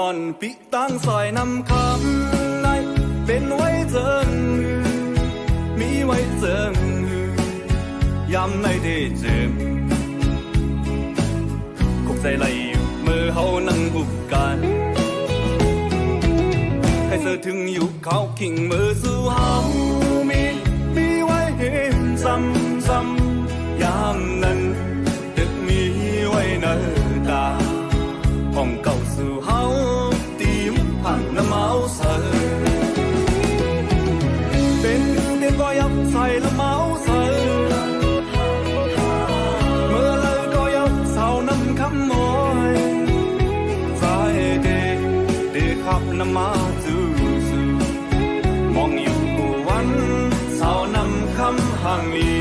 อ่อนปิตั้งซอยนำคำในเป็นไว้เจิงมีไว้เจิงยำในเดเจิมคงใจไหลอยู่เมื่อเฮานั่งบุกกันให้เธอถึงอยู่เขาขิงมือสู่เฮามีไว้เห็นซ้ำยามนั้นดึกมีไว้เนตาห้องเก่าสู่เฮาตีมผ่านน้ำเมาเสอเป็นเด็กก็ยับใส่ละเมาเสอเมื่อเลยก็ยับเศร้าน้ำคำมอยใจเด็กขับน้ำมาจู่มองอยู่กูวันเศร้าน้ำคำห่างลี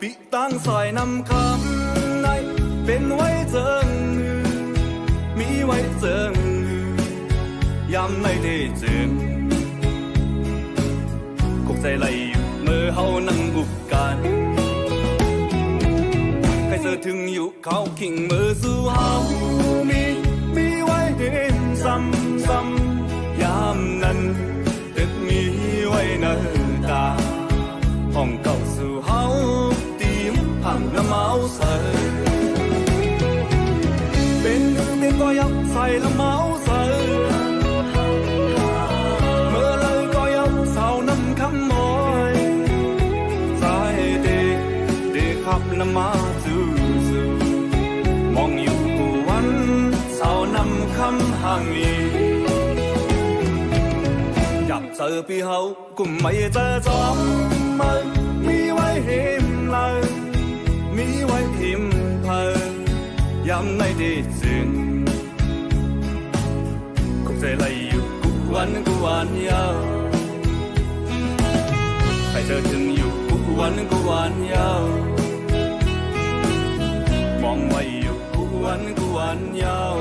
ปิตั้งซอยนำคำในเป็นไว้เจิงมีไว้เจิงยำในเดเจิงคงใจไหลอยู่เมื่อเฮานั่งบุกกันให้เธอถึงอยู่เขาขิงมือสู่เฮามีไว้เห็นซ้ำยามนั้นตึกมีไว้เนตาห้องเก่าสู่เฮาผ่านน้ำเมาเสอเป็นเด็กก็ยับใส่ละเมาเสอเมื่อเลยก็ยับเศร้าน้ำคำมอยใจเด็กขับน้ำมาจู่มองอยู่กูวันเศร้าน้ำคำห่างลีอยากเจอพี่เฮากุมไม่เจอจอมมันมีไว้เห็นเลยมีไว้หิมเพอยำในเดจึงคงใจไหลอยู่กูวันยาวใครเจอถึงอยู่กูวันยาวมองไว้อยู่กูวันยาว